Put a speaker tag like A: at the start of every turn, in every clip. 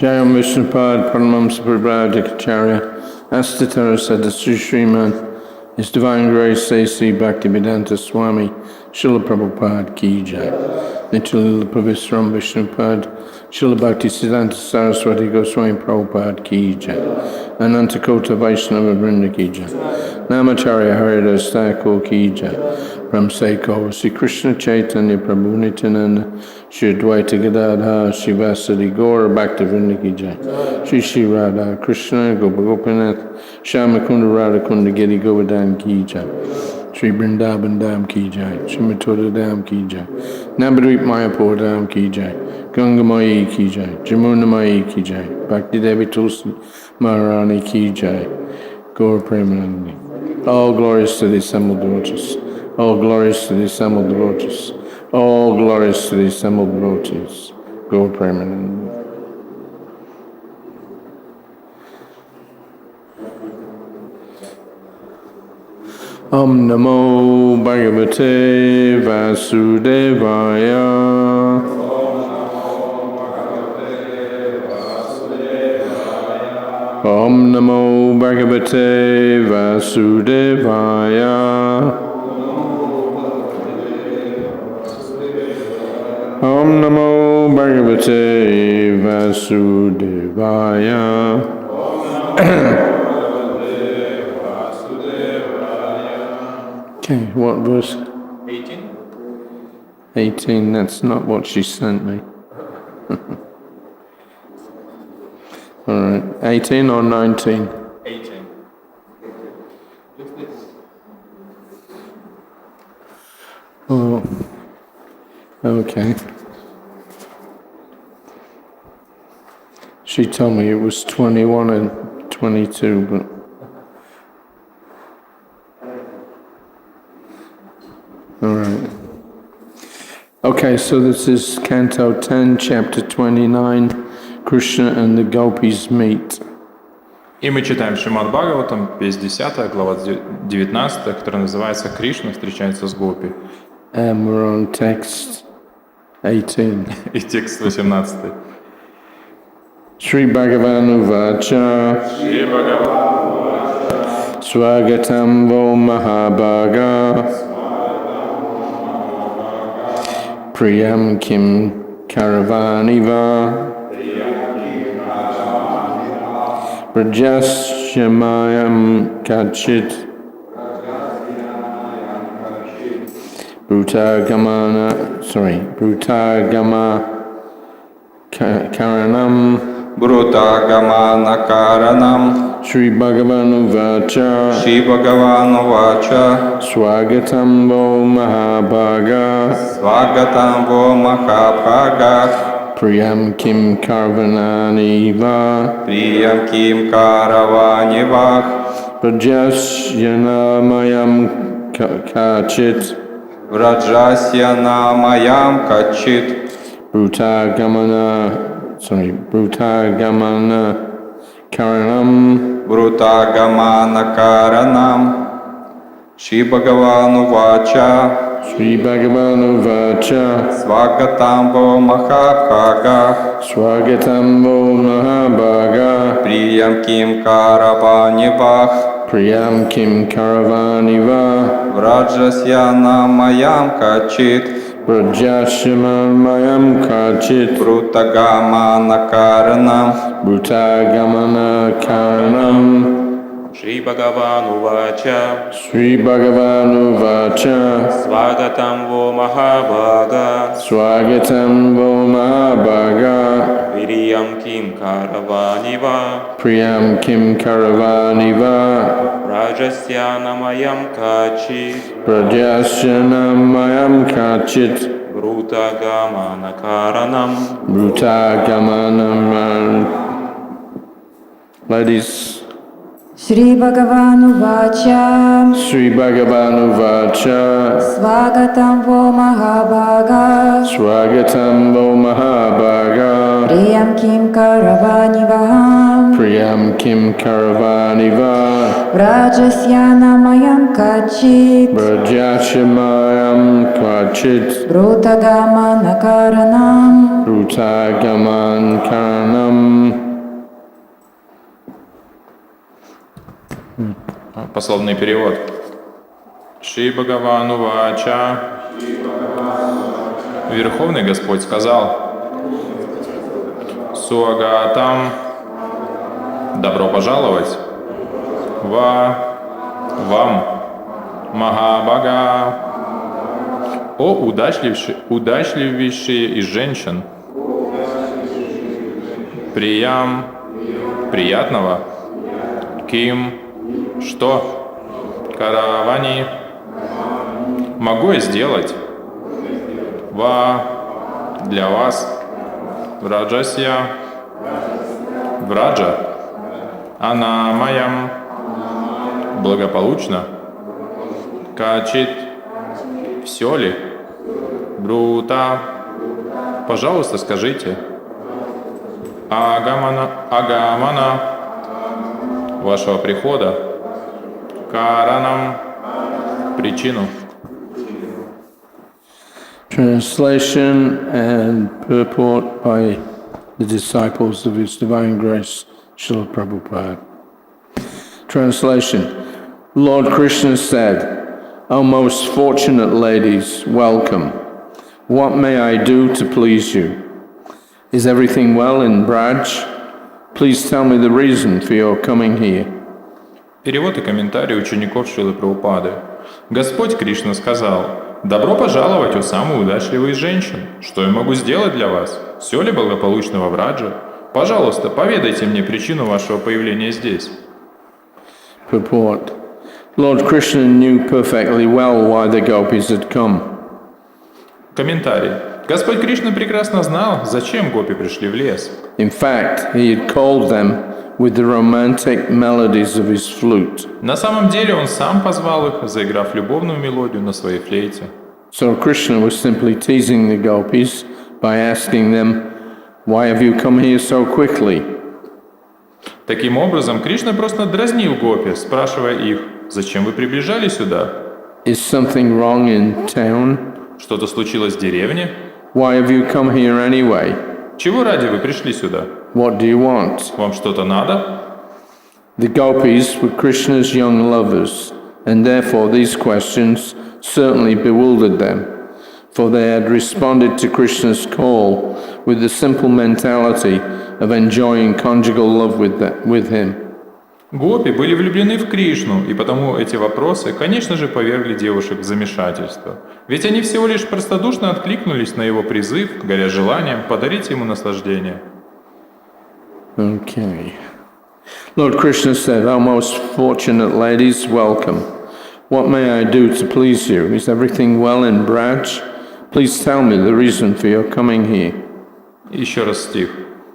A: Jayam Vishnupad Paramamsa Prabhupada Astitara said that Sri Śrīmad, His Divine Grace A.C. Bhaktivedanta Swami Srila Prabhupada Ki Jai. Nityalila Pravisram Vishnupad Srila Bhaktisiddhanta Saraswati Goswami Prabhupada Ki Jai. Anantakota Vaishnava Vrinda Ki Jai. Namacharya Haridas Thakur Ki Jai. Ramseko Sri Krishna Chaitanya Prabhu Nityananda Shri Advaita Gadadhar Shri Vasadi Gaura Bhakti Vrinda Ki Jai. Shri Shri Radha Krishna Gopinath Shyamakunda Radhakunda Giri Govardhan Ki Jai. Shri Brundaban Dham Ki Jai. Shri Mathura Dham Ki Jai. Navadvip Mayapur Dham Ki Jai. Ganga Mai Ki Jai. Jamuna Mai Ki Jai. Bhakti Devi Tulsi Maharani Ki Jai. Gaura Premanandi. All glorious to the assembled devotees. All glorious to the assembled devotees. All glorious to the assembled devotees. Gaura Premanandi. Om Namo Bhagavate Vasudevaya. Om Namo Bhagavate Vasudevaya. Om Namo Bhagavate Vasudevaya. Okay, what verse?
B: 18.
A: 18, that's not what she sent me. Alright, 18 or 19?
B: 18.
A: Oh, okay. She told me it was 21 and 22, but... Alright. Okay, so this is Canto 10, Chapter 29, Krishna and the Gopis meet.
B: И мы читаем Шримад-Бхагаватам, весь 10, глава 19, которая называется «Кришна встречается с Гопи».
A: And we're on text 18.
B: И текст 18.
A: Śrīmad-Bhāgavatam Vacha Swagatam Vo Mahabhaga Priyam Kim Karavaniva Rajasyamayam Kachit Brutagama Karanam
C: Brutagamana Karanam
A: Śrī-Bhāgavānu Vāca
C: Śrī-Bhāgavānu Vāca
A: Swagatam Vo Mahabhaga
C: Swagatam Vo Mahabhaga
A: Priyam Kim Karavanani Va
C: Priyam Kim Karavani Va
A: Rajasyamayam Kachit
C: Vrajasya-namayam Kachit
A: Brutagamana Karanam
C: Brutagamana Karanam Śrī-Bhāgavānu Vāca
A: Śrī-Bhāgavānu Vāca
C: Swagatam Vo Mahabhaga
A: Swagatam Vo Mahabhaga
C: Priyam Kim Karavani Va
A: Priyam Kim Karavani Va
C: Vrajasya-namayam Kachit
A: Rajasyamayam Kachit
C: Brutagamana Karanam
A: Brutagamana Karanam
B: Śrī-Bhagavatam
A: Śrī-Bhagavatam
B: Svagatam vo Mahabhaga
A: Swagatam vo Mahabhaga
B: Viriyam Kim Karavaniva
A: Priyam Kim Karavaniva
B: Rajasya Namayam Kachit
A: Prajasyanam Kachit
B: Bruta Gamana Karanam
A: Bruta Gamanam. Ladies,
D: Śrī-Bhagavatam
A: Śrī-Bhagavatam
D: Svagatam vo Mahabhaga
A: Swagatam vo Mahabhaga
D: Priyam Kim Karavaniva
A: Priyam Kim Karavaniva
D: Vrajasyanam Kachit
A: Brajasyamayam Kachit
D: Brutagamana Karanam
A: Brutagaman Karanam.
B: Пословный перевод. Шри-Бхагавану Вача. Верховный Господь сказал: Суагатам, добро пожаловать, вам, Махабага, о удачливейшие из женщин, приям, приятного, ким, что, каравани, могу я сделать, для вас, враджасья, враджа, она моям, благополучно, качит, все ли, брута, пожалуйста, скажите, агамана, вашего прихода, каранам, причину.
A: Translation and purport by the disciples of His Divine Grace, Srila Prabhupada. Translation. Lord Krishna said, O most fortunate ladies, welcome. What may I do to please you? Is everything well in Braj? Please tell me the reason for your coming here.
B: Перевод и комментарий учеников Шрилы Прабхупады. Господь Кришна сказал: «Добро пожаловать, о самые удачливые женщин! Что я могу сделать для вас? Все ли благополучно во Врадже? Пожалуйста, поведайте мне причину вашего появления здесь».
A: Purport. Lord Krishna knew perfectly well why the gopis had come.
B: Комментарий. Господь Кришна прекрасно знал, зачем гопи пришли в лес.
A: In fact, he had called them with the romantic melodies of his flute.
B: На самом деле он сам позвал их, заиграв любовную мелодию на своей флейте.
A: So Krishna was simply teasing the gopis by asking them, why have you come here so quickly?
B: Таким образом, Кришна просто дразнил гопи, спрашивая их: «Зачем вы приближали сюда?
A: Is something wrong in town?
B: Что-то случилось в деревне?
A: Why have you come here anyway?
B: Чего ради вы пришли сюда?
A: What do you want?
B: Вам что-то надо?»
A: The gopis were Krishna's young lovers, and therefore these questions certainly bewildered them, for they had responded to Krishna's call with the simple mentality of enjoying conjugal love with him.
B: Гопи были влюблены в Кришну, и потому эти вопросы, конечно же, повергли девушек в замешательство. Ведь они всего лишь простодушно откликнулись на его призыв, горя желанием подарить ему наслаждение.
A: Okay. Lord Krishna said, O most fortunate ladies, welcome. What may I do to please you? Is everything well in Braj? Please tell me the reason for your coming here.
B: Еще раз стих.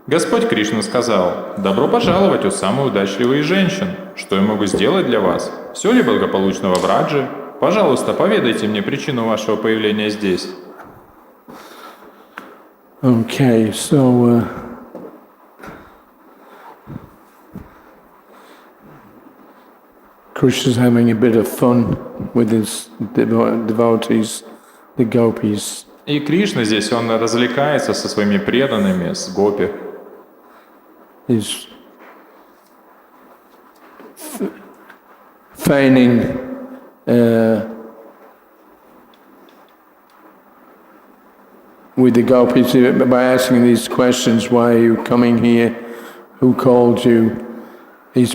B: Господь Кришна сказал: «Добро пожаловать, о самые удачливые женщин! Что я могу сделать для вас? Все ли благополучно во Врадже? Пожалуйста, поведайте мне причину вашего появления здесь».
A: Okay, so Krishna's having a bit of fun with his devotees, the gopis.
B: И Кришна здесь, он развлекается со своими преданными, с гопи.
A: He's feigning with the gopis by asking these questions. Why are you coming here? Who called you? He's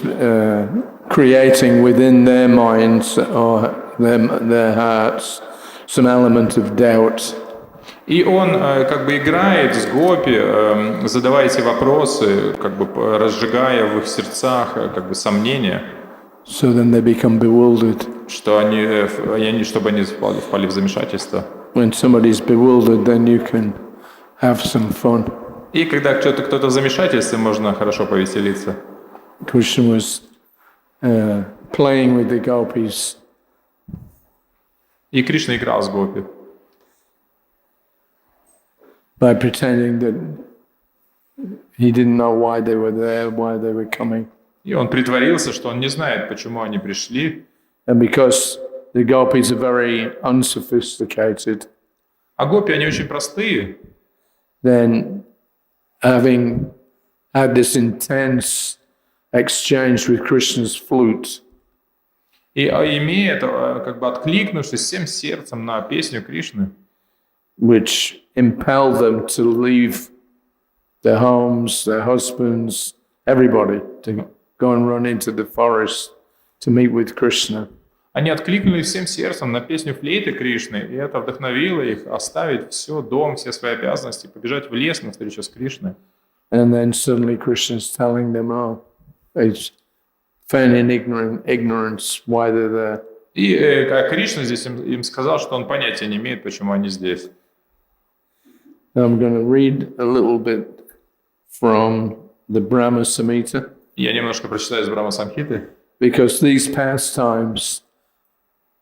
A: creating within their minds or their hearts some element of doubt.
B: И он как бы играет с гопи, задавая эти вопросы, как бы разжигая в их сердцах как бы сомнения,
A: So then they become bewildered.
B: что чтобы они впали в замешательство.
A: When somebody's bewildered, then you can have some fun.
B: И когда кто-то в замешательстве, можно хорошо повеселиться.
A: Krishna was playing with the gopis.
B: И Кришна играл с гопи.
A: By pretending that he didn't know why they were there, why they were coming.
B: И он притворился, что он не знает, почему они пришли.
A: And because the gopis are very unsophisticated,
B: А гопи, они очень простые.
A: then having had this intense exchange with Krishna's flute,
B: И имея это, как бы откликнувшись всем сердцем на песню Кришны,
A: which impelled them to leave their homes, their husbands, everybody, to go and run into the forest to meet with Krishna.
B: они откликнулись всем сердцем на песню флейты Кришны, и это вдохновило их оставить все, дом, все свои обязанности, побежать в лес на встречу с Кришной.
A: And then suddenly Krishna's telling them, oh, it's feigning ignorance why they're there.
B: И как Кришна здесь им сказал, что он понятия не имеет, почему они здесь.
A: I'm going to read a little bit from the Brahma Samhita,
B: Я немножко прочитаю из Брахма Самхиты,
A: because these pastimes,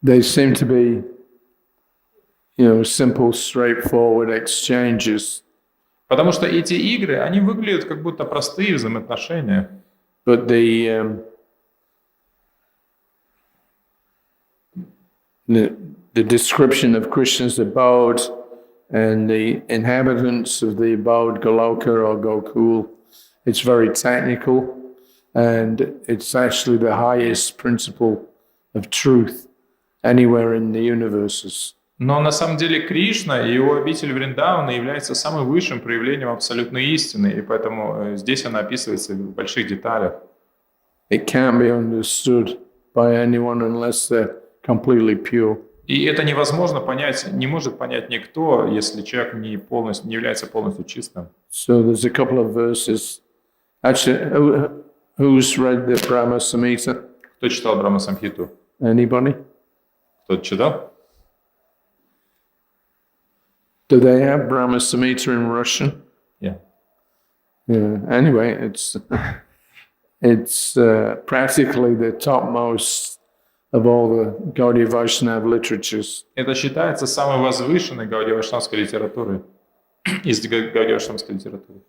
A: they seem to be, simple, straightforward exchanges.
B: потому что эти игры, они выглядят как будто простые взаимоотношения.
A: But the description of Krishna's abode and the inhabitants of the abode, Goloka or Gokul, it's very technical, and it's actually the highest principle of truth anywhere in the universes.
B: Но на самом деле Кришна и его обитель Вриндавана является самым высшим проявлением абсолютной истины, и поэтому здесь она описывается в больших деталях.
A: It can't be understood by anyone unless they're completely pure.
B: И это невозможно понять, не может понять никто, если человек не является полностью чистым.
A: So there's a couple of verses. Actually, who's read the Brahma Samhita?
B: Кто читал Брахма Самхиту?
A: Anybody?
B: Кто-то читал?
A: Do they have Brahma Samhita in Russian?
B: Yeah.
A: Yeah. Anyway, it's practically the topmost of all the Gaudiya Vaishnava literatures.
B: Это считается самой возвышенной гаудия-вайшнавской литературой, из гаудия-вайшнавской литературы.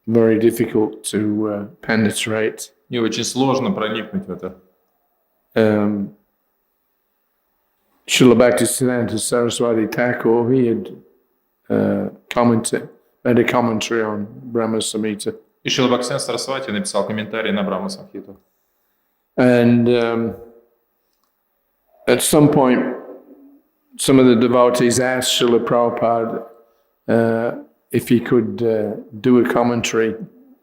A: Very difficult to penetrate.
B: И очень сложно проникнуть в это.
A: Srila Bhaktisiddhanta Saraswati Thakur, he had made a commentary on Brahma Samhita.
B: И Шрила Бхактисиддханта Сарасвати написал комментарий на Брахма Самхиту.
A: And at some point, some of the devotees asked Srila Prabhupada if he could do a commentary,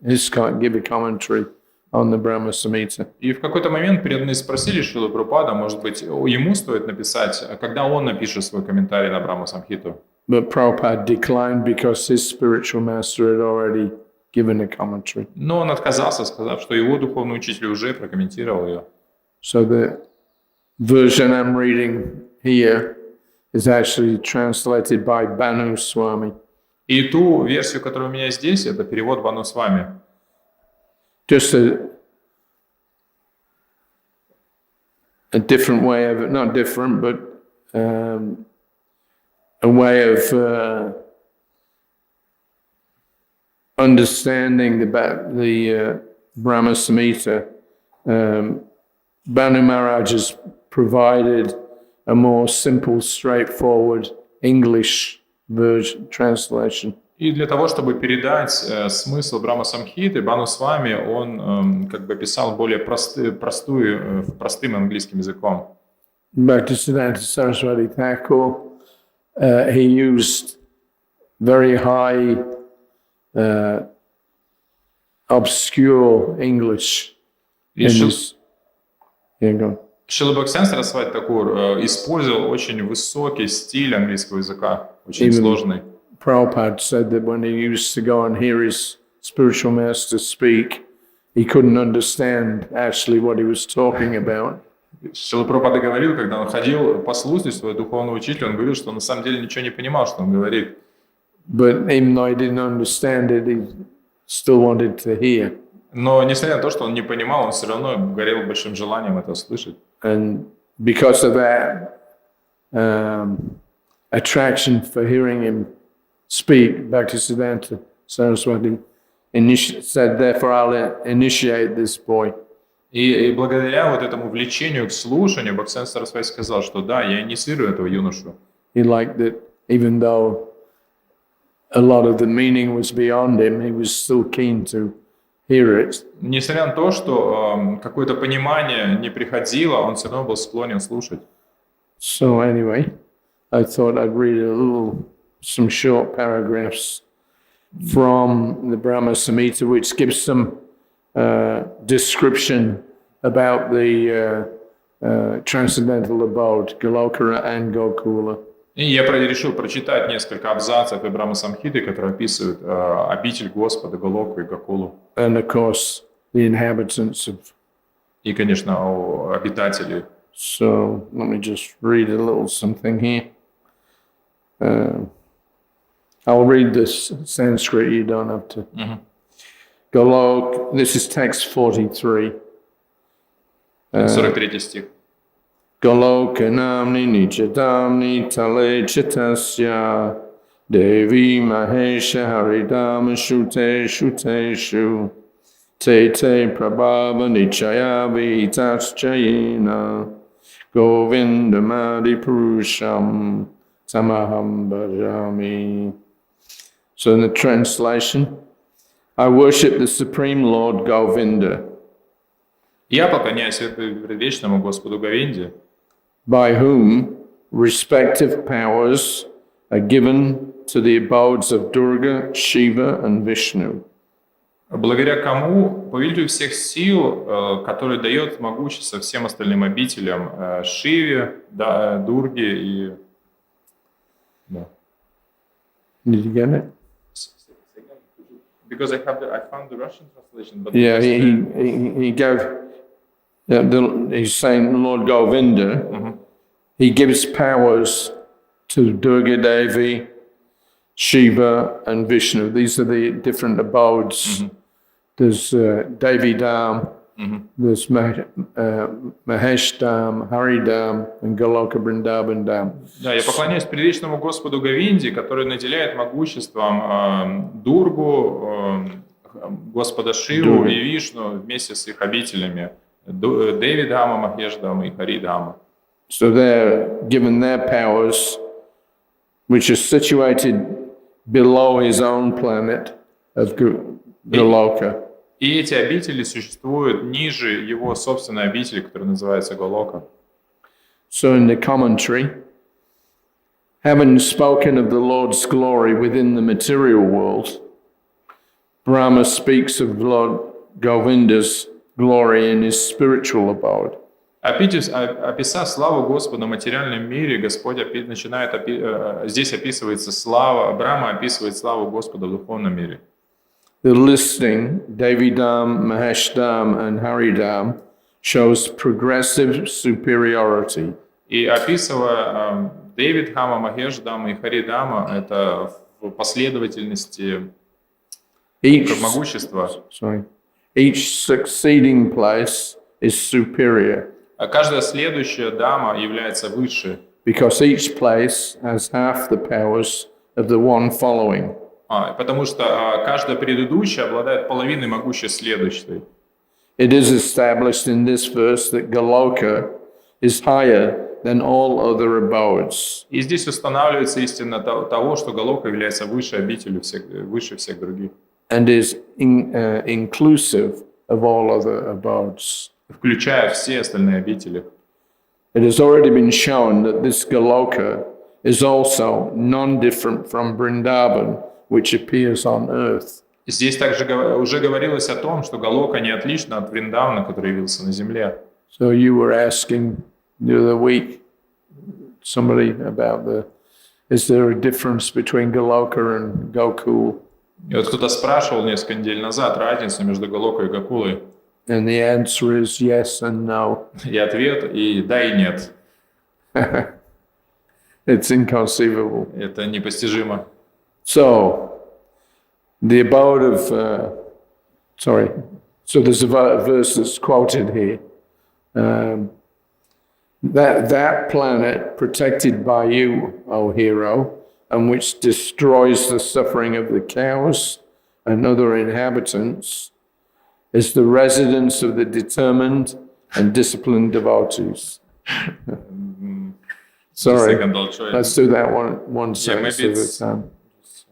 A: give a commentary on the Brahma Samhita.
B: И в какой-то момент преданные спросили Шрилу Прабхупада, может быть, ему стоит написать, когда он напишет свой комментарий на Брахма Самхиту.
A: But Prabhupada declined because his spiritual master had already given a commentary.
B: Но он отказался, сказав, что его духовный учитель уже прокомментировал ее.
A: So the version I'm reading here is actually translated by Banu Swami.
B: И ту версию, которая у меня здесь, это перевод Бану Свами.
A: Just a different way of it, not different, but a way of understanding the Brahma Samhita. Banu Maharaj has provided a more simple, straightforward English version translation.
B: И для того, чтобы передать смысл Брахма Самхиты, Бану Свами, он как бы писал более простым английским языком.
A: Bhaktisiddhanta Saraswati Thakur, he used very high, obscure English in his Yeah, go on.
B: Шрила Бхактисиданта Сарасвати Такур использовал очень высокий стиль английского языка, очень
A: Именно.
B: сложный.
A: Prabhupada said that when he used to go and hear his spiritual master speak, he couldn't understand actually what he was talking about.
B: Шрила Прабхупада говорил, когда он ходил послушать своего духовного учителя, он говорил, что он на самом деле ничего не понимал, что он говорит.
A: But even though he didn't understand it, he still wanted to hear.
B: Но несмотря на то, что он не понимал, он все равно горел большим желанием это слышать.
A: And because of that attraction for hearing him speak, Bhaktisiddhanta Saraswati said, therefore I'll initiate this boy.
B: И благодаря вот этому влечению к слушанию, Бхактисиданта Сарасвати сказал, что да, я инициирую этого юношу.
A: He liked that even though a lot of the meaning was beyond him, he was still keen to hear it.
B: Несмотря на то, что какое-то понимание не приходило, он все равно был склонен слушать.
A: So anyway, I thought I'd read some short paragraphs from the Brahma Samhita, which gives some description about the transcendental abode, Goloka and Gokula.
B: И я решил прочитать несколько абзацев из Брахма Самхиты, которые описывают обитель Господа, Голоку и Гокулу.
A: And of course, the inhabitants of.
B: И, конечно, о обитателей.
A: So let me just read a little something here. I'll read this Sanskrit, you don't have to. Golok, this is text 43.
B: 43 стих.
A: Goloka namni nichadamni tale chitasya devi mahesha haridama shute te prabhava nichaya vitasjayena govindamadi purusham tamaham bhajami. So in the translation, I worship the Supreme Lord Govinda,
B: Я поклоняюсь предвечному Господу Говинде,
A: by whom respective powers are given to the abodes of Durga, Shiva, and Vishnu.
B: благодаря кому повелителю всех сил, который дает могущество всем остальным обителям, Шиве, Дурге и... Да.
A: Did you get it?
B: Because I found the Russian translation, but
A: Yeah, he gave. He's saying Lord Govinda. He gives powers to Durga Devi, Shiva, and Vishnu. These are the different abodes. There's Devi Dham, there's Mahesh Dham, Hari Dham, and Goloka Brundaban Dham.
B: Да, я поклоняюсь предвечному Господу Говинде, который наделяет могуществом Дургу, Господа Шиву и Вишну вместе с их обителями. Деви Dhama, Махеш Dhama и Хари Dhama.
A: So they're given their powers, which are situated below his own planet of Goloka.
B: И эти обители существуют ниже его собственной обители, которая называется Голока.
A: So in the commentary, having spoken of the Lord's glory within the material world, Brahma speaks of Lord Govinda's glory in his spiritual abode.
B: Описав славу Господа в материальном мире, Господь здесь описывается слава, Брахма описывает славу Господа в духовном мире.
A: The listing, Devi Dham, Mahesh Dham, and Hari Dham, shows progressive superiority.
B: И описывая Деви Dhama, Махеш Dhama и Хари Dhama, это в последовательности могущества.
A: Each succeeding place is superior.
B: А каждая следующая дама является выше.
A: Because each place has half the powers of the one following.
B: Потому что каждая предыдущая обладает половиной могущества следующей.
A: It is established in this verse that Goloka is higher than all other abodes.
B: И здесь устанавливается истина того, что Голока является выше обителью, выше всех других.
A: And is inclusive of all other abodes.
B: Включая все остальные обители.
A: It has already been shown that this Goloka is also non-different from Brundaban, which appears on earth.
B: Здесь также уже говорилось о том, что Голока не отлична от Вриндавана, который явился на земле.
A: So you were asking the other week somebody about is there a difference between Goloka and Gokul?
B: И вот кто-то спрашивал несколько недель назад разницу между Голокой и Гокулой.
A: And the answer is yes and no.
B: И ответ и да, и нет.
A: It's inconceivable.
B: Это непостижимо.
A: So, the abode of, so there's a verse that's quoted here. That planet protected by you, O hero, and which destroys the suffering of the cows and other inhabitants, is the residence of the determined and disciplined devotees. Sorry, let's do that one sentence at a time.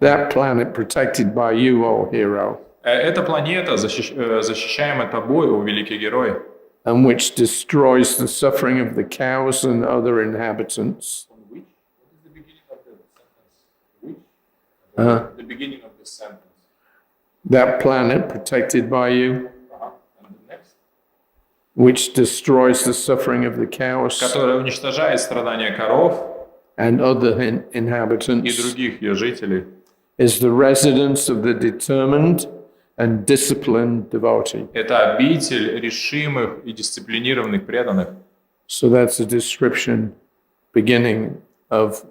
A: That planet protected by you, O hero.
B: Эта планета, защищаемая тобой, о великий герой.
A: And which destroys the suffering of the cows and other inhabitants.
B: What is the beginning of the sentence? The beginning of the sentence.
A: That planet protected by you,
B: And the next?
A: which destroys the suffering of the cows
B: Которая уничтожает страдания коров
A: and other
B: и
A: inhabitants,
B: других ее жителей.
A: is the residence of the determined and disciplined devotee.
B: Это обитель решимых и дисциплинированных преданных.
A: So that's a description beginning of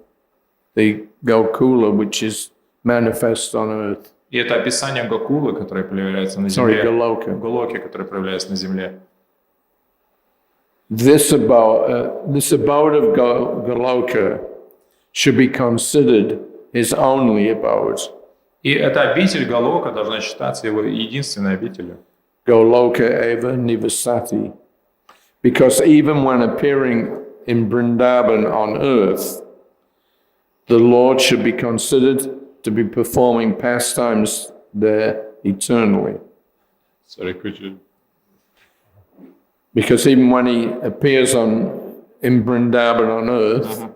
A: the Gokula, which is manifest on earth.
B: И это описание Гокулы, которое проявляется на земле.
A: Goloka.
B: Голоки, который проявляется на земле.
A: This abode of Goloka should be considered his only abode.
B: И эта обитель Голока должна считаться его единственной обителью.
A: Goloka eva nivasati. Because even when appearing in Brundaban on earth, the Lord should be considered to be performing pastimes there eternally.
B: Sorry, could you...
A: Because even when he appears in Brundaban on earth,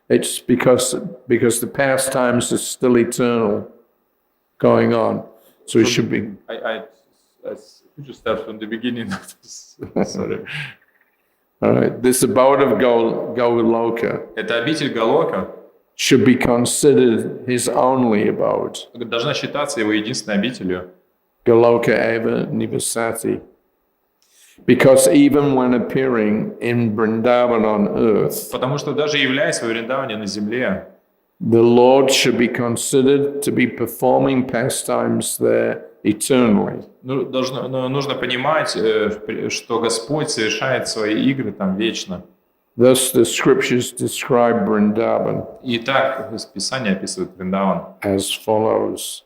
A: it's because the pastimes are still eternal going on. So it should be.
B: Could you start from the beginning of this? Sorry.
A: All right. This abode of Goloka
B: Эта обитель Голока
A: should be considered his only abode.
B: должна считаться его единственной обителью.
A: Goloka eva nivasati. Because even when appearing in Brundaban on earth,
B: Потому что даже являясь во Вриндаване на земле,
A: the Lord should be considered to be performing pastimes there eternally.
B: нужно понимать, что Господь совершает свои игры там вечно.
A: Thus the scriptures describe Brundaban
B: И так Писание описывает Вриндаван.
A: as follows.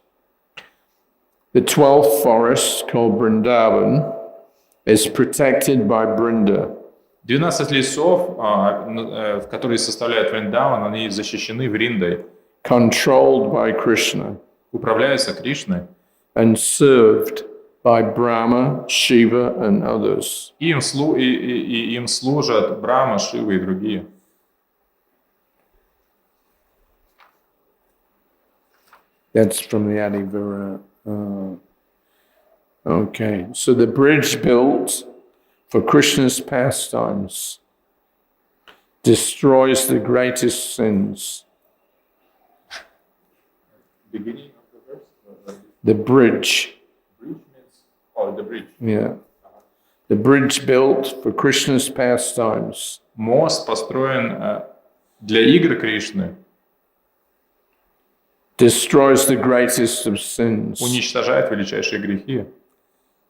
A: The 12th forest called Brundaban is protected by Brunda.
B: 12 лесов, которые составляют Вриндаван, они защищены Вриндой,
A: Controlled by Krishna
B: управляются Кришной,
A: and served by Brahma, Shiva and others.
B: и им служат Брахма, Шива и другие.
A: That's from the Adivara. Okay, so the bridge built for Krishna's pastimes destroys the greatest sins.
B: Beginning of the verse?
A: The bridge,
B: Bridge means... the bridge.
A: yeah. The bridge built for Krishna's pastimes
B: Мост построен для игр Кришны,
A: destroys the greatest of sins.
B: уничтожает величайшие грехи.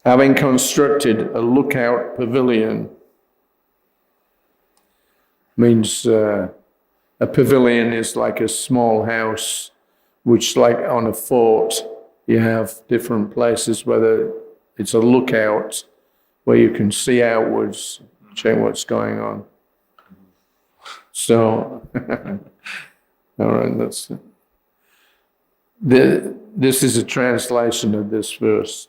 A: Having constructed a lookout pavilion means a pavilion is like a small house, which, like on a fort, you have different places where it's a lookout where you can see outwards, check what's going on. So, all right, that's it. This is a translation of this verse.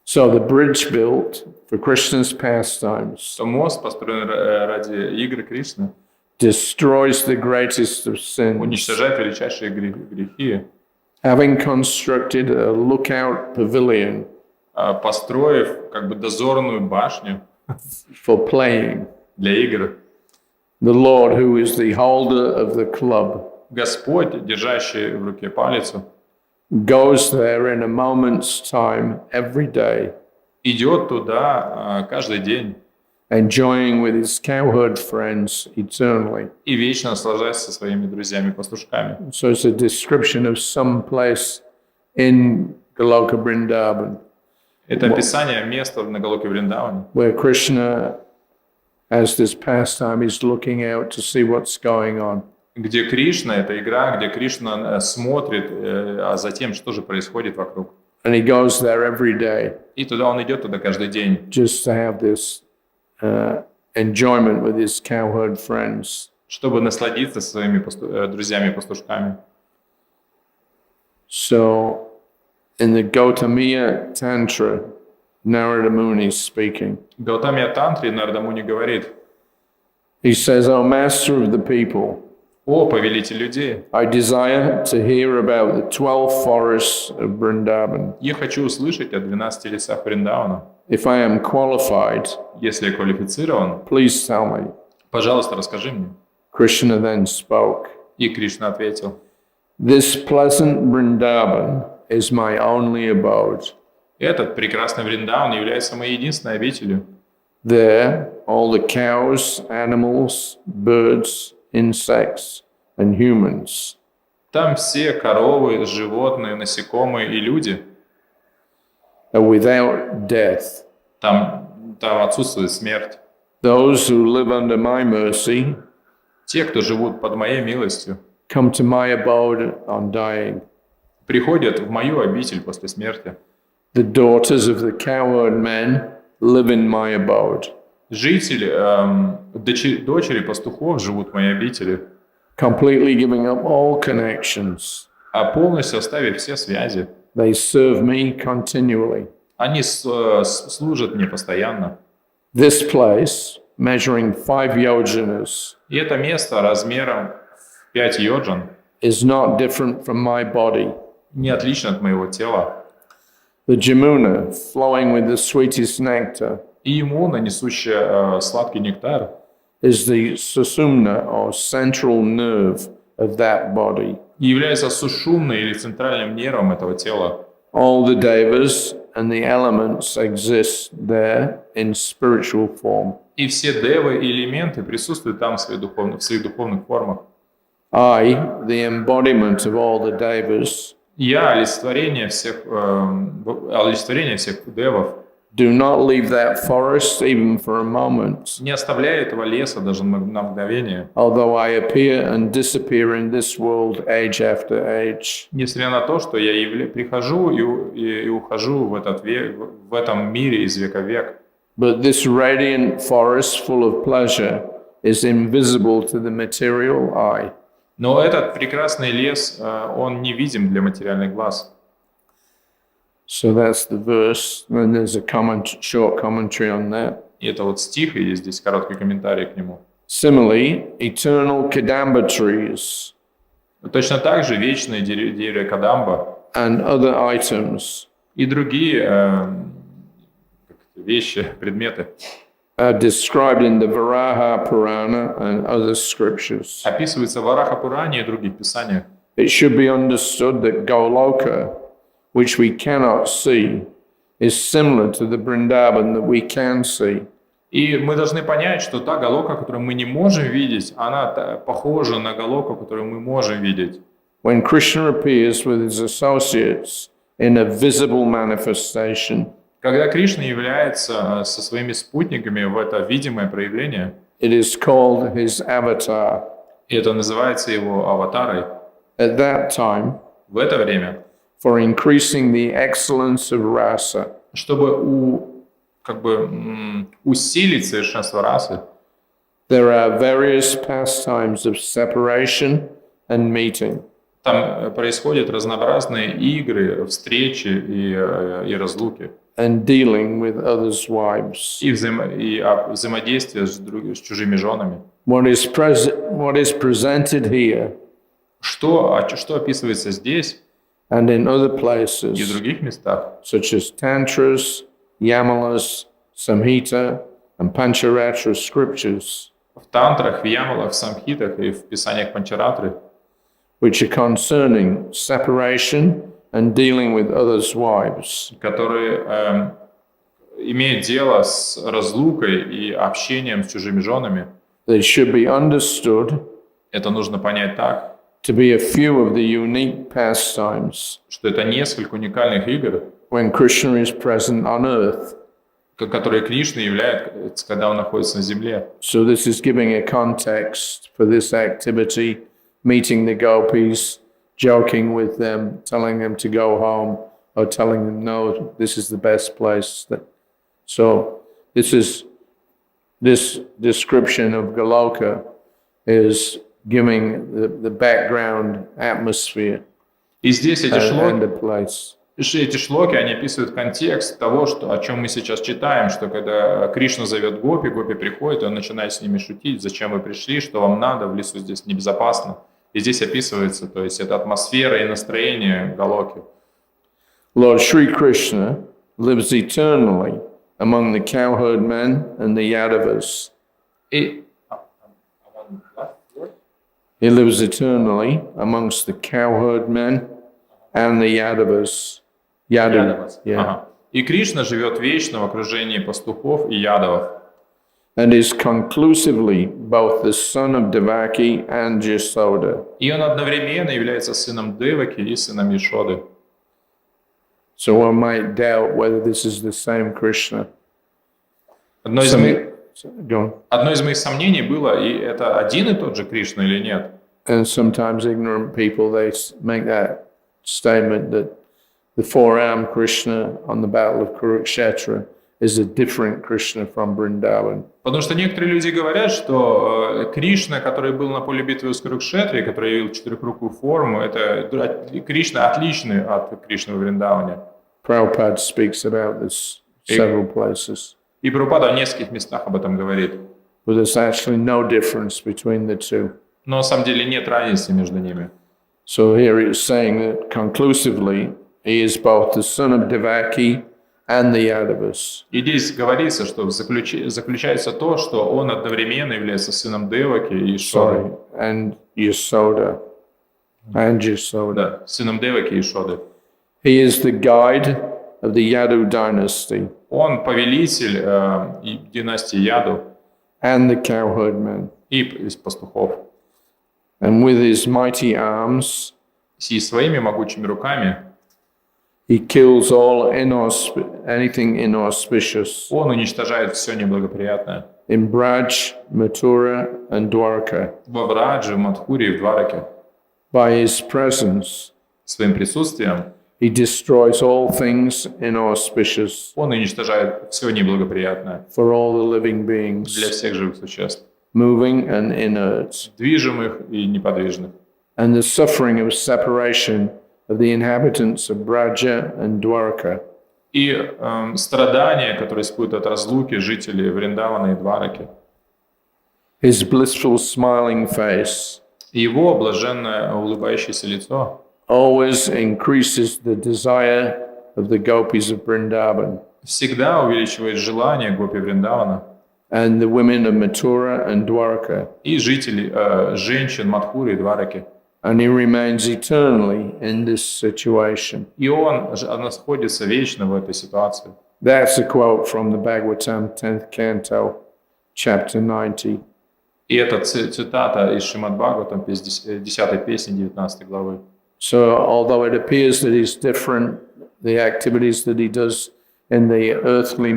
A: So the bridge built for Krishna's pastimes
B: То мост построен ради игр Кришны,
A: destroys the greatest of sins.
B: уничтожает величайшие грехи,
A: Having constructed a lookout pavilion
B: построив как бы дозорную башню,
A: for playing.
B: для игр.
A: The Lord, who is the holder of the club,
B: Господь, держащий в руке палицу,
A: goes there in a moment's time every day,
B: идет туда каждый день
A: enjoying with his cowherd friends eternally.
B: и вечно наслаждается со своими друзьями-пастушками.
A: So it's a description of some place in Goloka Brundaban
B: Это описание места на Галоке Вриндаване,
A: where Krishna, as this pastime, is looking out to see what's going on.
B: где Кришна, это игра, где Кришна смотрит за тем, что же происходит вокруг.
A: And he goes there every day
B: И туда он идет туда каждый день,
A: just to have this enjoyment with his cowherd friends.
B: чтобы насладиться со своими друзьями-пастушками.
A: So, in the Gautamiya Tantra, Narada Muni is speaking.
B: Гаутамья Тантри Нардамуни говорит:
A: He says, "O master of the people,
B: «О, повелитель людей,
A: I desire to hear about the 12 forests of Brundaban.
B: я хочу услышать о 12 лесах Вриндавана.
A: If I am qualified,
B: Если я квалифицирован,
A: please tell me."
B: пожалуйста, расскажи мне».
A: Krishna then spoke,
B: И Кришна ответил:
A: "This pleasant Brundaban is my only abode.
B: «Этот прекрасный Вриндаван является моей единственной обителью.
A: There, all the cows, animals, birds, insects, and humans
B: Там все коровы, животные, насекомые и люди.
A: are without death.
B: Там отсутствует смерть.
A: Those who live under my mercy
B: Те, кто живут под моей милостью,
A: come to my abode on dying.
B: приходят в мою обитель после смерти.
A: The daughters of the cowherd men live in my abode.
B: Жители, дочери пастухов живут в моей обители,
A: Completely giving up all connections,
B: а полностью оставив все связи.
A: they serve me continually.
B: Они служат мне постоянно.
A: This place, measuring 5 yojanas,
B: И это место размером в 5 йоджан
A: is not different from my body.
B: не отлично от моего тела.
A: The Jamuna, flowing with the sweetest nectar,
B: И Ямуна, несущая сладкий нектар,
A: is the susumna or central nerve of that body.
B: является сушумной или центральным нервом этого тела.
A: All the devas and the elements exist there in spiritual form.
B: И все девы и элементы присутствуют там в своих духовных формах.
A: I, the embodiment of all the devas,
B: Я олицетворение всех девов,
A: do not leave that forest even for a moment,
B: не оставляя этого леса даже на мгновение.
A: although I appear and disappear in this world age after age.
B: Несмотря на то, что я прихожу и ухожу в этом мире из века в век.
A: But this radiant forest full of pleasure is invisible to the material eye.
B: Но этот прекрасный лес, он невидим для материальных глаз.
A: So that's the verse, and there's a short commentary on that.
B: И это вот стих, и здесь короткий комментарий к нему.
A: Similarly, eternal Kadamba trees
B: Точно так же вечные деревья Кадамба
A: and other items
B: и другие вещи, предметы
A: are described in the Varaha Purana and other scriptures.
B: описываются в Вараха-Пуране и других писаниях.
A: It should be understood that Goloka, which we cannot see, is similar to the Brundaban that we can see.
B: И мы должны понять, что та Галока, которую мы не можем видеть, она похожа на Галоку, которую мы можем видеть.
A: When Krishna appears with his associates in a visible manifestation,
B: Когда Кришна является со своими спутниками в это видимое проявление,
A: it is called his avatar.
B: и это называется его аватарой,
A: At that time,
B: в это время,
A: for increasing the excellence of rasa,
B: чтобы усилить совершенство расы,
A: there are various pastimes of separation and meeting.
B: там происходят разнообразные игры, встречи и разлуки,
A: And dealing with others' wives.
B: и взаимодействие с чужими женами.
A: What is presented here
B: Что описывается здесь
A: and in other
B: и в
A: places,
B: других местах,
A: such as tantras, yamalas, samhita, and Pancharatra scriptures,
B: В тантрах, в ямалах, в самхитах и в писаниях Панчаратры,
A: which are concerning separation and dealing with others' wives.
B: которые имеют дело с разлукой и общением с чужими женами.
A: They should be understood
B: Это нужно понять так,
A: to be a few of the unique pastimes
B: что это несколько уникальных игр,
A: when Krishna is present on earth.
B: которые Кришна является, когда он находится на земле.
A: So this is giving a context for this activity, meeting the gopis, joking with them, telling them to go home, or telling them, no, this is the best place. So this description of Goloka is giving the background atmosphere
B: И здесь эти
A: and the
B: шлоки,
A: place.
B: они описывают контекст того, о чем мы сейчас читаем, что когда Кришна зовет гопи, гопи приходит, и он начинает с ними шутить, зачем вы пришли, что вам надо, в лесу здесь небезопасно. И здесь описывается, то есть это атмосфера и настроение Галоки.
A: Lord Sri Krishna lives eternally among the cowherd men and the Yadavas.
B: И
A: He lives eternally amongst the cowherd men and the Yadavas. Yeah.
B: Ага. И Кришна живет вечно в окружении пастухов и ядовов.
A: And is conclusively both the son of Devaki and Yasoda.
B: И он одновременно является сыном Деваки и сыном Ешоды.
A: So one might doubt whether this is the same Krishna.
B: Одно из
A: Go on.
B: моих сомнений было, и это один и тот же Кришна или нет.
A: And sometimes ignorant people, they make that statement that the four-armed Krishna on the battle of Kurukshetra is a different Krishna from Brundaban.
B: Потому что некоторые люди говорят, что Кришна, который был на поле битвы с Курукшетри, который явил четырехрукую форму, это Кришна отличный от Кришны в Вриндаване.
A: Prabhupada speaks about this several places.
B: И Прабхупада в нескольких местах об этом говорит.
A: But there's actually no difference between the two.
B: Но на самом деле нет разницы между ними.
A: So here it's saying that conclusively he is both the son of Devaki and the Yadavas.
B: И здесь говорится, что заключается то, что он одновременно является сыном Деваки и Шоды.
A: And Yasoda. And Yasoda.
B: Да, сыном Деваки и Шоды.
A: He is the guide of the Yadu dynasty
B: Он повелитель династии Яду
A: and the cowherd men.
B: и из пастухов.
A: And with his mighty arms,
B: И своими могучими руками
A: he kills all anything inauspicious
B: он уничтожает все неблагоприятное.
A: in Braj, Mathura, and Dwarka.
B: Во Врадже, в Мадхуре и в Двараке.
A: By his presence,
B: Своим присутствием
A: he destroys all things inauspicious
B: он уничтожает все неблагоприятное
A: for all the living
B: для
A: beings,
B: всех живых существ,
A: moving and inert.
B: движимых и неподвижных.
A: And the suffering of separation of the inhabitants of Braja and Dwarka
B: И страдания, которые испытывают от разлуки жители Вриндавана и Двараки.
A: his blissful smiling face
B: И его блаженное улыбающееся лицо
A: always increases the desire of the gopis of Brundaban
B: всегда увеличивает желание гопи Вриндавана
A: and the women of Mathura and Dwarka,
B: и жителей, женщин Мадхуры и Двараки.
A: and he remains eternally in this situation.
B: И он находится вечно в этой ситуации.
A: That's a quote from the Bhagavatam, 10th canto, chapter 90.
B: И это цитата из Śrīmad-Bhāgavatam, 10 песни 19 главы.
A: So although it appears that he's different, the activities that he does in the earthly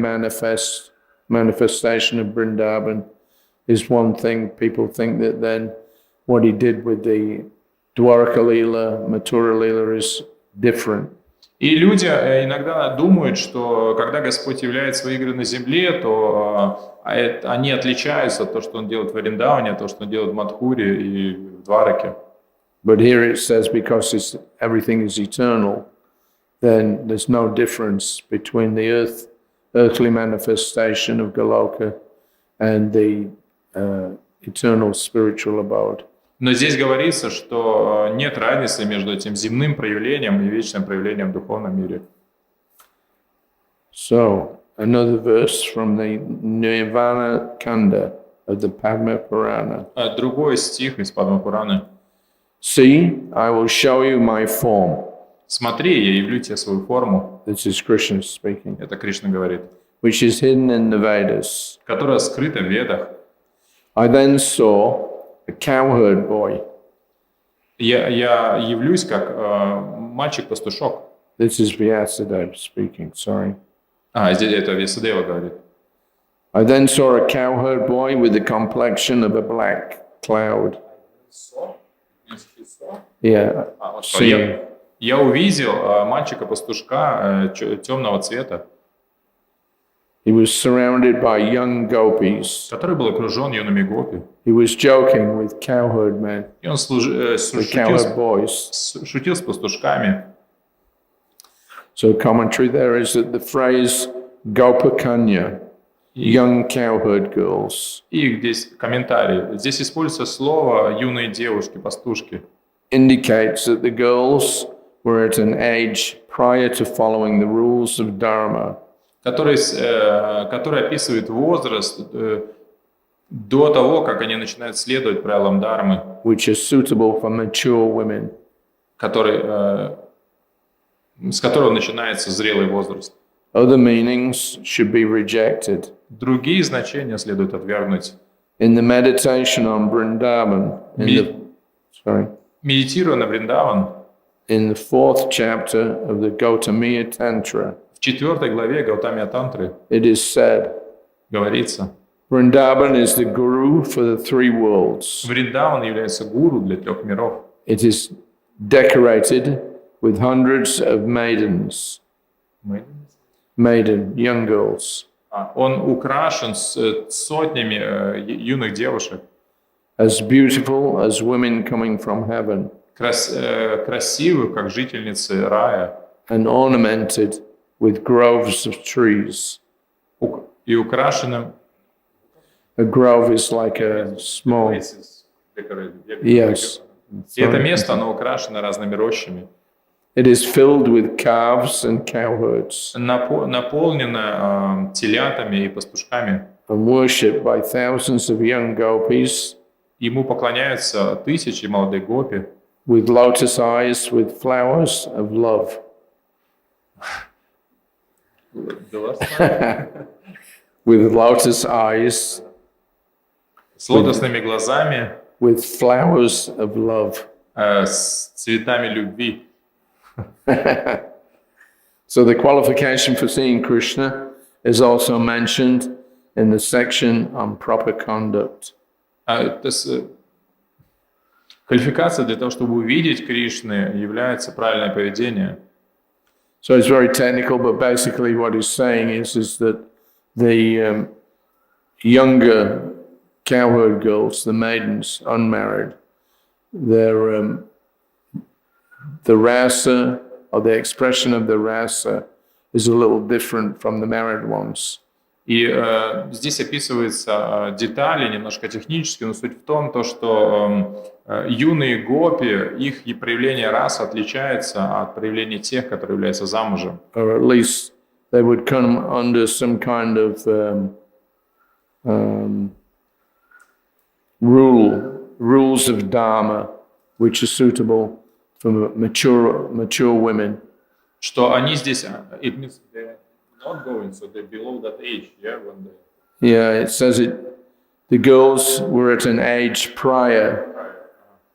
A: manifestation of Brundaban is one thing. People think that then what he did with the Dwarka Leela, Mathura Leela is different.
B: И люди иногда думают, что когда Господь являет свои игры на земле, то они отличаются от того, что Он делает в Вриндаване, от того, что Он делает в Мадхуре и в Двараке.
A: But here it says because everything is eternal, then there's no difference between the earthly manifestation of Goloka and the eternal spiritual abode.
B: Но здесь говорится, что нет разницы между этим земным проявлением и вечным проявлением в духовном мире.
A: So, another verse from the Nirvana Kanda of the Padma Purana.
B: Другой стих из Падма-пураны.
A: See, I will show you my form.
B: Смотри, я явлю тебе свою форму.
A: This is Krishna speaking.
B: Это Кришна говорит.
A: Which is hidden in the Vedas.
B: Которая скрыта в Ведах.
A: I then saw a cowherd boy.
B: Я явлюсь как мальчик-пастушок.
A: This is Vyasadeva speaking, sorry.
B: Здесь это Вьясадева говорит.
A: I then saw a cowherd boy with the complexion of a black cloud. Yeah.
B: Я увидел мальчика-пастушка темного цвета,
A: He was surrounded by young gopis.
B: который был окружен юными гопи.
A: He was joking with cowherd men,
B: И он
A: the cowherd boys.
B: шутил с пастушками.
A: So commentary there is that the phrase Gopakanya, young cowherd girls,
B: И здесь комментарий. Здесь используется слово «юные девушки», «пастушки»,
A: indicates that the girls were at an age prior to following the rules of Dharma,
B: который описывает возраст до того, как они начинают следовать правилам Дharмы,
A: which is suitable for mature women.
B: с которого начинается зрелый возраст.
A: Other meanings should be rejected.
B: Другие значения следует отвергнуть.
A: In the meditation on Brundaban,
B: Медитируя на Вриндаван,
A: in the 4th chapter of the Gautamiya Tantra,
B: в 4 главе Гаутамия-тантры
A: it is said,
B: говорится,
A: Brundaban is the guru for the 3 worlds.
B: Вриндаван является гуру для 3 миров.
A: It is decorated with hundreds of maidens, young girls,
B: Он украшен сотнями юных девушек,
A: as beautiful as women coming from heaven,
B: красивых, как жительницы рая,
A: and ornamented with groves of trees.
B: и украшенным.
A: A grove is like a small, yes.
B: И это место, оно украшено разными рощами.
A: It is filled with calves and cowherds,
B: Наполнено телятами и пастушками.
A: and worshipped by thousands of young gopis
B: Ему поклоняются тысячи молодых гопи
A: with lotus eyes with flowers of love. With lotus eyes
B: с лотосными глазами,
A: with flowers of love.
B: с цветами любви.
A: So the qualification for seeing Krishna is also mentioned in the section on proper conduct.
B: Квалификация для того, чтобы увидеть Кришны, является правильное поведение.
A: So it's very technical, but basically what he's saying is that the younger cowherd girls, the maidens, unmarried, their the rasa or the expression of the rasa is a little different from the married ones.
B: И здесь описываются детали, немножко технически, но суть в том, что юные гопи, их проявление расы отличается от проявления тех, которые являются замужем.
A: Or at least they would come under some kind of rules of Dharma, which are suitable for mature women.
B: Что они здесь, it means they're not going, so they're below that age, yeah, when they...
A: Yeah, it says the girls were at an age prior.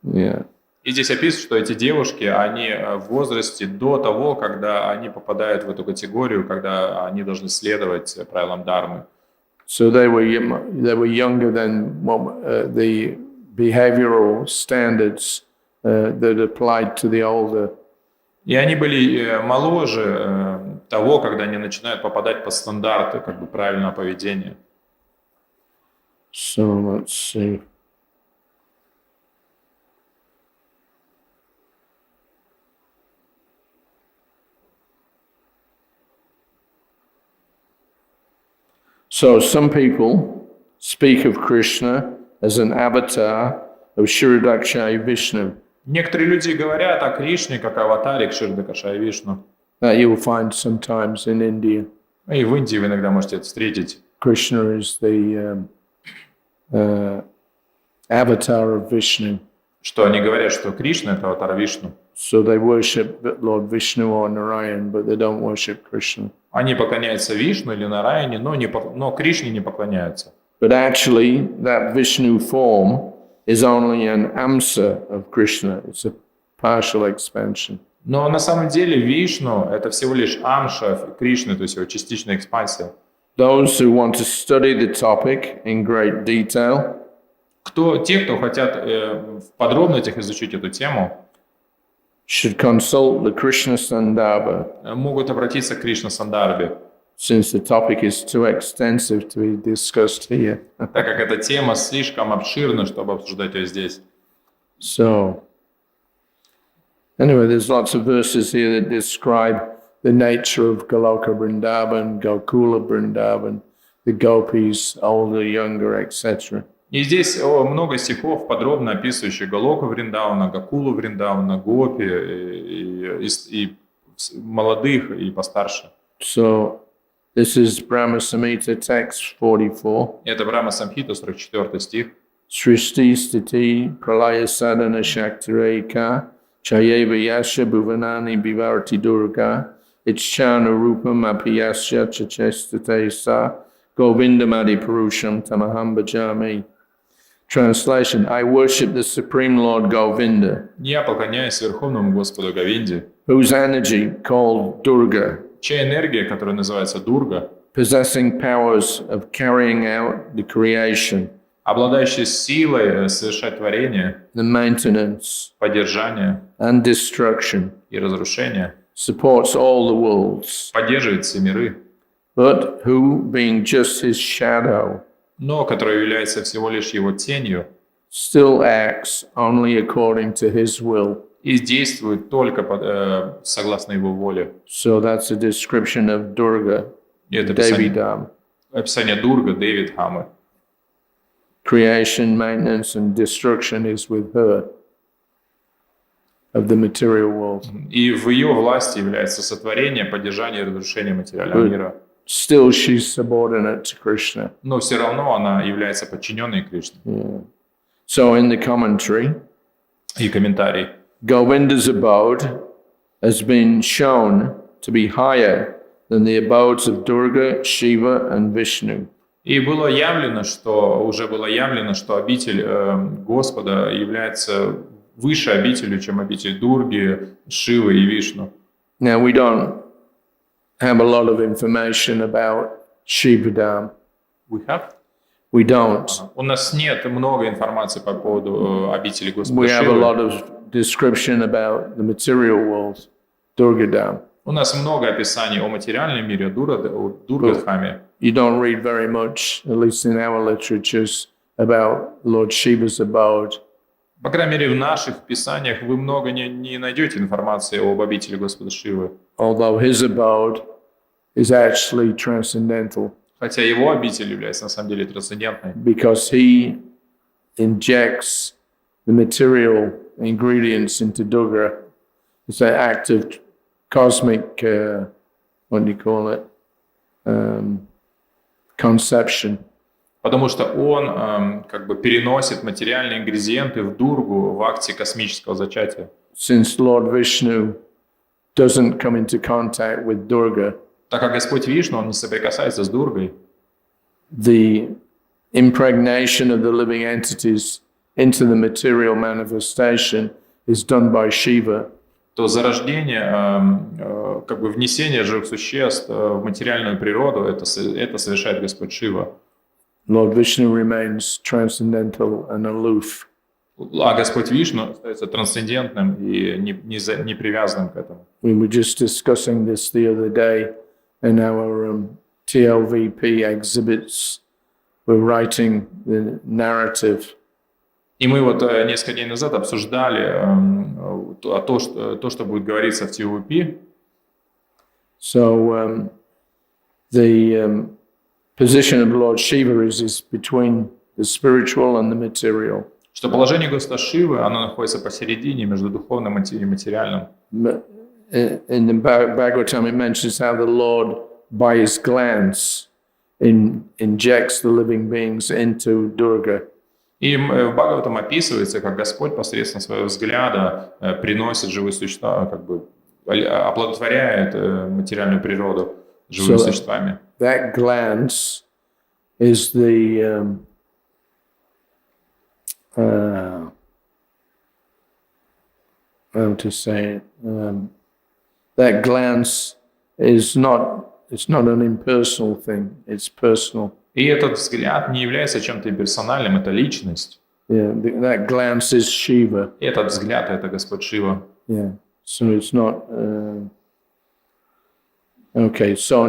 A: Yeah.
B: И здесь описано, что эти девушки, они в возрасте до того, когда они попадают в эту категорию, когда они должны следовать правилам Дharмы.
A: So they were younger than the behavioral standards that applied to the older.
B: И они были моложе того, когда они начинают попадать под стандарты как бы правильного поведения.
A: So let's see. So some people speak of Krishna as an avatar of Śrīmad-Bhāgavatam Vishnu.
B: Некоторые люди говорят о Кришне как аватаре Кширдакашая Вишну.
A: That you will find sometimes in India.
B: И в Индии вы иногда можете это встретить.
A: Krishna is the avatar of Vishnu.
B: Что они говорят, что Кришна — это аватар Вишну.
A: So they worship Lord Vishnu or Narayan, but they don't worship Krishna.
B: Они поклоняются Вишну или Нараяне, но Кришне не поклоняются.
A: But actually, that Vishnu form is only an amsa of Krishna. It's a partial expansion.
B: Но на самом деле Вишну — это всего лишь амша Кришны, то есть его частичная экспансия.
A: Those who want to study the topic in great detail
B: Те, кто хотят в подробностях изучить эту тему,
A: should consult the Krishna Sandarbha,
B: могут обратиться к Кришна Сандарбе,
A: since the topic is too extensive to be discussed here.
B: так как эта тема слишком обширна, чтобы обсуждать ее здесь.
A: So, anyway, there's lots of verses here that describe the nature of Goloka Brundaban, Gokula Brundaban, the gopis, older, younger, etc.
B: И здесь много стихов, подробно описывающих Голоку Вриндауна, Гокулу Вриндауна, Гопи, и молодых, и постарше.
A: So, this is Brahma Samhita text 44.
B: Это Брахма Самхита, 44 стих.
A: Srishti stiti pralaya sadhana shaktireka chayeva yasha bhuvanani bivarti durga ichchana rupam apiyasya chachestate sa govindamadi purusham tamaham bhajami. Translation: I worship the Supreme Lord Govinda,
B: Я поклоняюсь Верховному Господу Говинде,
A: whose energy, called Durga,
B: чья энергия, которая называется Дурга,
A: possessing powers of carrying out the creation,
B: обладающая силой совершать творение,
A: the maintenance,
B: поддержание
A: and destruction,
B: и разрушение,
A: supports all the worlds,
B: поддерживает все миры,
A: but who, being just his shadow,
B: но которая является всего лишь его тенью
A: still acts only according to his will.
B: и действует только согласно его воле.
A: So that's a description of Durga,
B: И это
A: Devidam.
B: описание Дурга, Дэвид Хаммер.
A: Creation, maintenance, and destruction is with her of the material world.
B: И в ее власти является сотворение, поддержание и разрушение материального мира.
A: Still, she's subordinate to Krishna.
B: Но все равно она является подчиненной Кришне.
A: Yeah. So, in the commentary,
B: И комментарий.
A: Govinda's abode has been shown to be higher than the abodes of Durga, Shiva, and Vishnu.
B: И уже было явлено, что обитель Господа является выше обителью, чем обитель Дурги, Шивы и Вишну.
A: Now, we don't have a lot of information about Shivadam. We don't.
B: У нас нет много информации по поводу обители Господа
A: We have a
B: Шивы.
A: lot of description about the material world, Durgadam.
B: У нас много описаний о материальном мире, о Дургадхаме.
A: You don't read very much, at least in our literatures, about Lord Shiva's abode.
B: По крайней мере, в наших писаниях вы много не найдете информации об обители Господа Шивы.
A: Although his abode is actually transcendental,
B: Хотя его обитель является на самом деле трансцендентной.
A: because he injects the material ingredients into Durga. It's an act of cosmic, what do you call it, conception.
B: Потому что он переносит материальные ингредиенты в Дургу в акте космического зачатия.
A: Since Lord Vishnu doesn't come into contact with Durga,
B: Так как Господь Вишну, он не соприкасается с Дургой,
A: the impregnation of the living entities into the material manifestation is done by Shiva.
B: то зарождение, внесение живых существ в материальную природу, это совершает Господь Шива.
A: Lord Vishnu remains transcendental and aloof.
B: А Господь Вишну остается трансцендентным и не привязанным к этому.
A: We were just discussing this the other day in our TLVP exhibits. We're writing the narrative.
B: И мы несколько дней назад обсуждали то, что будет говориться в TLVP.
A: So the position of Lord Shiva is between the spiritual and the material.
B: Что положение Господа Шивы, оно находится посередине между духовным и материальным.
A: In the Bhagavatam, it mentions how the Lord by his glance, injects the living beings into Durga.
B: И в Бхагаватам описывается, как Господь посредством своего взгляда приносит живые существа, как бы оплодотворяет материальную природу живыми существами.
A: That glance is the how to say it? That glance is it's not an impersonal thing, it's personal.
B: И этот взгляд не является чем-то имперсональным, это личность.
A: Yeah, that glance is Shiva.
B: И этот взгляд — это Господь Шива.
A: Yeah, so it's not... Okay, so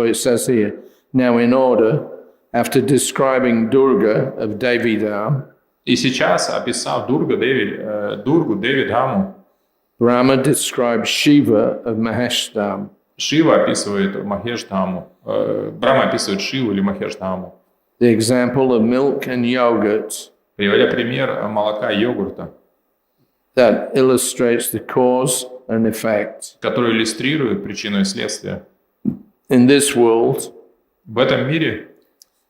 A: it says here, now in order, after describing Durga of Devidam,
B: И сейчас, описав Дургу Деви Дхаму,
A: Brahma describes Shiva of Maheshdam.
B: Шива описывает Махеш-Дхаму. Брахма описывает Шиву или Махеш-Дхаму.
A: The example of milk and yogurt
B: Приводя пример молока и йогурта,
A: that illustrates the cause and effect.
B: который иллюстрирует причину и следствие.
A: In this world,
B: В этом мире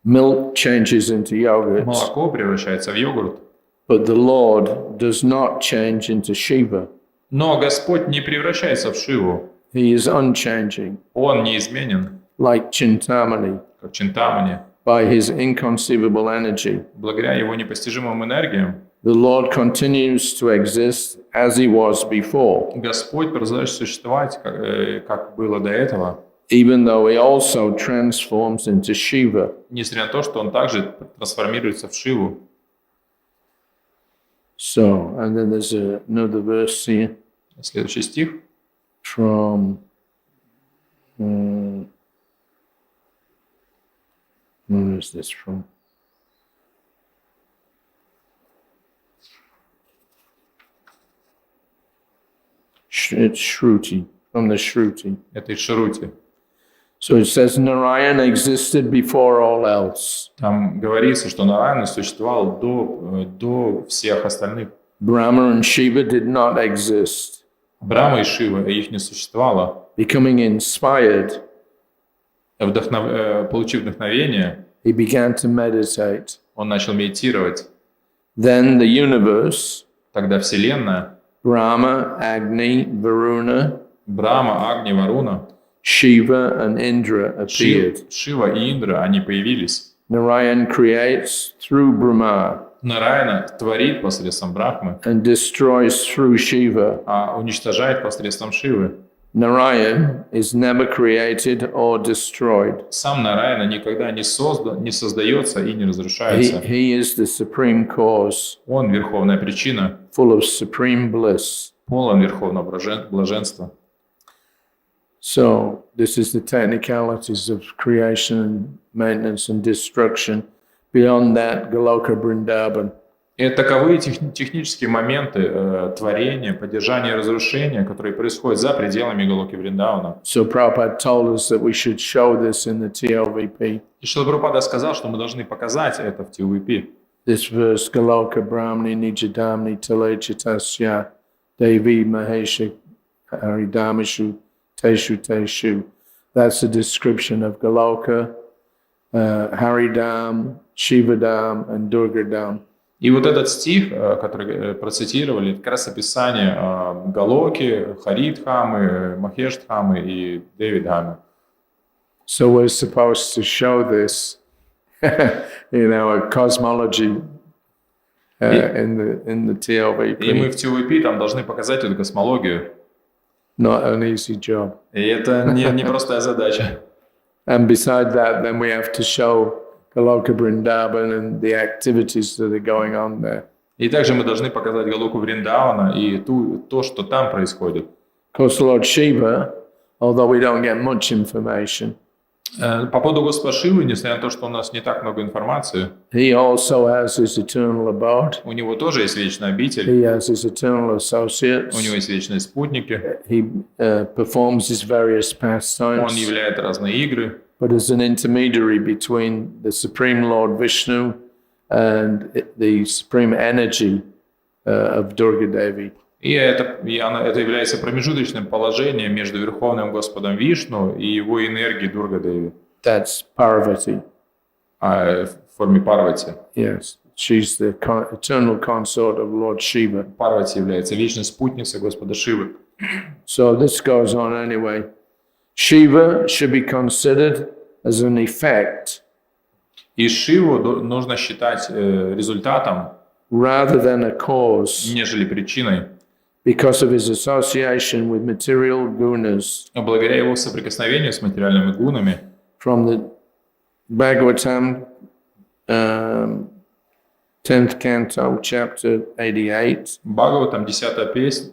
A: milk changes into yogurt,
B: молоко превращается в йогурт.
A: but the Lord does not change into Shiva.
B: Но Господь не превращается в Шиву.
A: He is unchanging,
B: Он неизменен,
A: like Chintamani,
B: как Чинтамани.
A: by his inconceivable energy.
B: Благодаря его непостижимым энергиям
A: The Lord continues to exist as he was before,
B: Господь продолжает существовать, как было до этого,
A: even though he also transforms into Shiva.
B: несмотря на то, что он также трансформируется в Шиву.
A: So, and then there's another verse here
B: Следующий стих.
A: from where is this from? It's Shruti, from the Shruti.
B: Это из Шрути.
A: So it says Narayana existed before all else.
B: Там говорится, что Нараяна существовал до всех остальных.
A: Brahma and Shiva did not exist.
B: Брахма и Шива, их не существовало.
A: Becoming inspired,
B: Получив вдохновение,
A: he began to meditate.
B: он начал медитировать.
A: Then the universe,
B: Тогда Вселенная,
A: Brahma, Agni, Varuna,
B: Брахма, Агни, Варуна,
A: Shiva, and Indra appeared.
B: Шива и Индра, они появились.
A: Narayan creates through Brahma
B: Нараяна творит посредством Брахмы,
A: and destroys through Shiva.
B: а уничтожает посредством Шивы.
A: Narayan is never created or destroyed.
B: Сам Нараяна никогда не создается и не разрушается.
A: He is the supreme cause,
B: Он верховная причина,
A: full of supreme bliss.
B: полон верховного блаженства.
A: So, this is the technicalities of creation, maintenance, and destruction. Beyond that, Goloka Brundaban.
B: И таковы технические моменты творения, поддержания и разрушения, которые происходят за пределами Голоки Вриндавана.
A: So Prabhupada told us that we should show this in the TLVP.
B: И Шрила Прабхупада сказал, что мы должны показать это в ТЛВП.
A: This verse, Goloka Brahmani Nijadamni Talechitasya Devi Mahesha Haridamishu Teshu Teshu. That's a description of Goloka, Haridam, Shivadam, and Durgadam.
B: И вот этот стих, который процитировали, это как раз описание Галоки, Харидхамы, Махештхамы и Девидхамы.
A: So we're supposed to show this in our cosmology in the TLVP.
B: И мы в ТЛВП там должны показать эту космологию.
A: Not an easy job.
B: И это не простая задача.
A: And beside that, then we have to show Goloka Brundaban and the activities that are going on there.
B: И также мы должны показать Галоку Вриндавана и то, что там происходит.
A: Of course, Lord Shiva, although we don't get much information,
B: По поводу Господа Шивы, несмотря на то, что у нас не так много информации,
A: he also has his eternal abode.
B: у него тоже есть вечная обитель,
A: He has his eternal
B: у
A: associates.
B: него есть вечные спутники,
A: He performs his various
B: он
A: pastimes.
B: являет разные игры,
A: But as an intermediary between the Supreme Lord Vishnu and the supreme energy of Durga Devi.
B: это является промежуточным положением между Верховным Господом Вишну и его энергией Дурга-деви.
A: That's Parvati.
B: В форме Парвати.
A: Yes, she's the eternal consort of Lord Shiva.
B: Парвати является вечной спутницей Господа Шивы.
A: So this goes on anyway. Shiva should be considered as an effect
B: И Шиву нужно считать результатом,
A: rather than a cause
B: нежели причиной,
A: because of his association with material gunas.
B: благодаря его соприкосновению с материальными гунами.
A: From the Bhagavatam, 10th canto, chapter 88,
B: Бхагаватам, 10-я песня,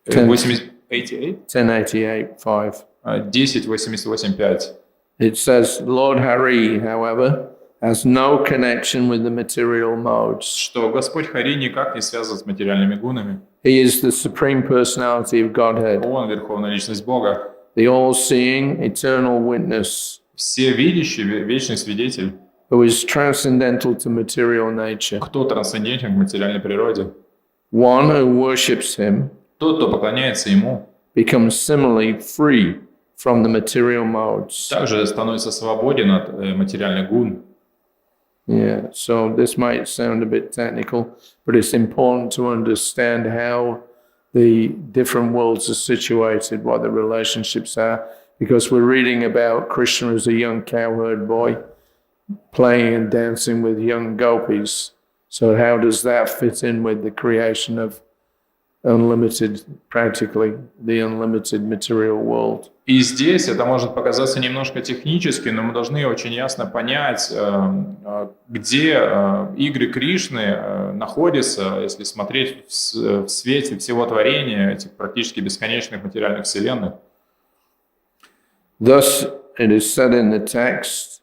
A: 1088, 5.
B: 10.88.5.
A: It says, Lord Hari, however, has no connection with the material modes.
B: Что Господь Хари никак не связан с материальными гунами.
A: He is the supreme personality of Godhead,
B: Он Верховная Личность Бога,
A: the all-seeing, eternal witness,
B: всевидящий, вечный свидетель,
A: who is transcendental to material nature.
B: кто трансцендентен к материальной природе.
A: One who worships him
B: Тот, кто поклоняется Ему,
A: becomes similarly free from the material modes.
B: также становится свободен от материальных гун.
A: Yeah, so this might sound a bit technical, but it's important to understand how the different worlds are situated, what the relationships are, because we're reading about Krishna as a young cowherd boy playing and dancing with young gopis. So how does that fit in with the creation of unlimited, practically the unlimited material world?
B: И здесь это может показаться немножко технически, но мы должны очень ясно понять, где игры Кришны находятся, если смотреть в свете всего творения, этих практически бесконечных материальных вселенных.
A: Thus, it is said in the text,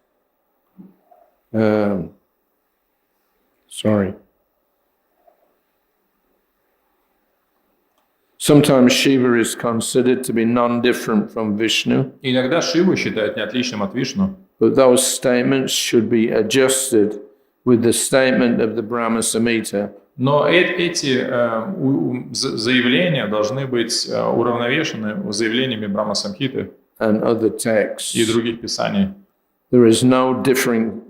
A: sometimes Shiva is considered to be non-different from Vishnu,
B: Иногда Шиву считают неотличным от Вишну,
A: but those statements should be adjusted with the statement of the Brahma Samhita.
B: но эти заявления должны быть уравновешены заявлениями Брахма Самхиты
A: And other texts.
B: и других писаний.
A: There is no different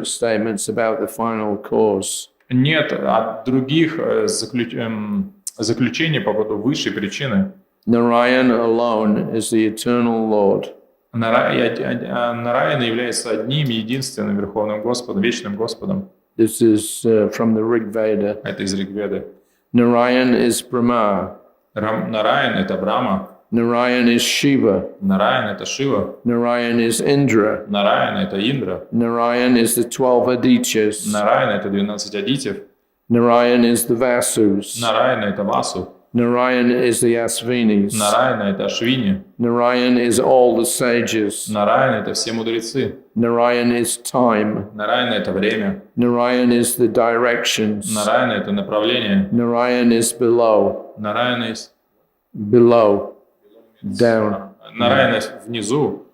A: statements about the final cause.
B: Нет других заключений по поводу высшей причины.
A: Narayan alone is the eternal Lord.
B: Нараяна является одним единственным Верховным Господом, вечным Господом.
A: This is from the Rig Veda.
B: Это из Ригведы.
A: Narayan is Brahma.
B: Нараян — это Брахма.
A: Narayan is Shiva.
B: Нараян — это Шива.
A: Narayan is Indra.
B: Нараян — это Индра.
A: Narayan is the 12 Adityas.
B: Нараян — это 12 адитьев.
A: Narayan is the Vasus.
B: Нараян — это Васу.
A: Narayan is the Asvinis.
B: Нараян — это Ашвини.
A: Narayan is all the sages.
B: Нараян — это все мудрецы.
A: Narayan is time.
B: Нараян — это время.
A: Narayan is the directions.
B: Нараян — это направление.
A: Narayan is below.
B: Нараян есть
A: Below. Down.
B: Нараян внизу.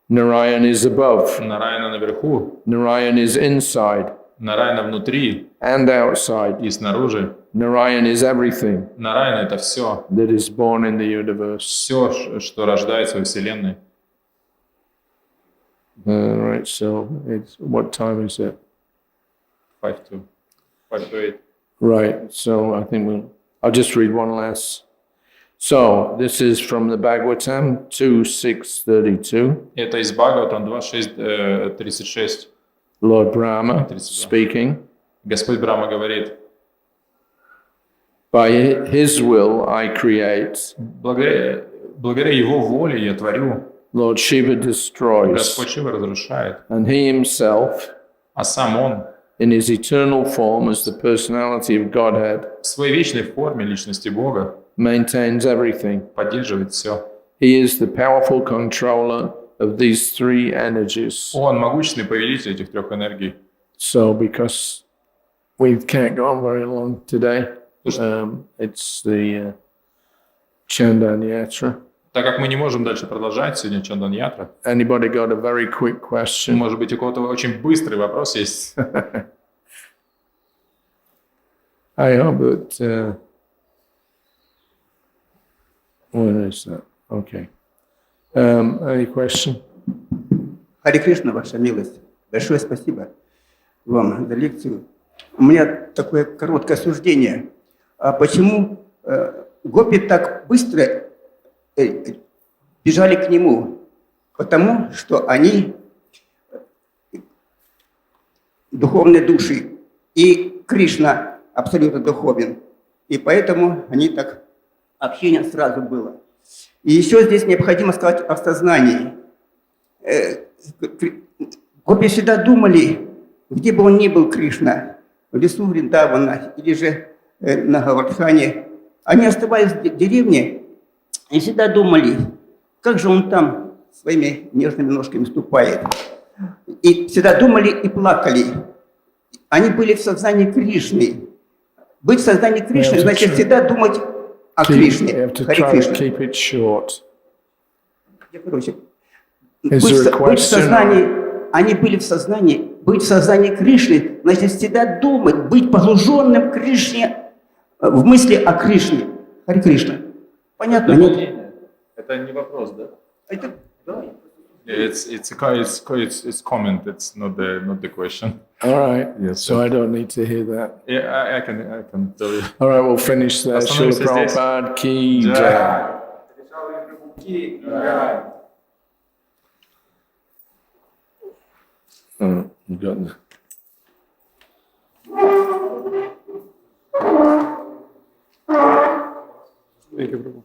A: Narayan is above.
B: Нараяна наверху.
A: Narayan is inside
B: Нараяна внутри
A: and outside.
B: и снаружи.
A: Narayan is everything
B: Нараяна — это все.
A: that is born in the universe.
B: Все, что рождается во Вселенной.
A: Right, so what time is it?
B: 5 to 8.
A: Right, so I think I'll just read one last. So this is from the Bhagavatam 2:632.
B: Это из Бхагаватам 2.6.36.
A: Lord Brahma
B: 32.
A: speaking.
B: Господь Брахма говорит:
A: By his will I create.
B: благодаря Его воле я творю.
A: Lord Shiva destroys.
B: Господь Шива разрушает.
A: And he himself,
B: А сам Он
A: in his eternal form as the personality of Godhead,
B: в своей вечной форме личности Бога
A: maintains everything.
B: поддерживает все.
A: He is the powerful controller of these three energies.
B: Он могущественный повелитель этих трех энергий.
A: So because we can't go on very long today, it's the Caitanya-charitamrita.
B: Так как мы не можем дальше продолжать сегодня Чайтанья-ятра,
A: Anybody got a very quick question?
B: может быть, у кого-то очень быстрый вопрос есть.
A: I hope that Where is that? Okay. Any question?
E: Хари Кришна, ваша милость. Большое спасибо вам за лекцию. У меня такое короткое суждение. А почему гопи так быстро бежали к нему? Потому что они духовные души, и Кришна абсолютно духовен. И поэтому они так, общение сразу было. И еще здесь необходимо сказать о сознании. Гопи всегда думали, где бы он ни был, Кришна, в лесу Вриндавана или же на Гавардхане, они оставались в деревне и всегда думали, как же он там своими нежными ножками ступает. И всегда думали и плакали. Они были в сознании Кришны. Быть в сознании Кришны значит всегда думать о Кришне. Хари Кришна. Короче, быть в сознании, они были в сознании, быть в сознании Кришны, значит всегда думать, быть погруженным в Кришне, в мысли о Кришне. Хари Кришна. Понятно? Нет?
B: Это не вопрос, да?
E: Это, да.
B: It's comment. It's not the question.
A: All right.
B: Yes,
A: So I don't need to hear that.
B: Yeah, I can tell you.
A: All right, we'll finish there. Srila
B: Остановимся здесь.
A: Prabhupada ki jai. You got the...
C: Thank you, Prabhu.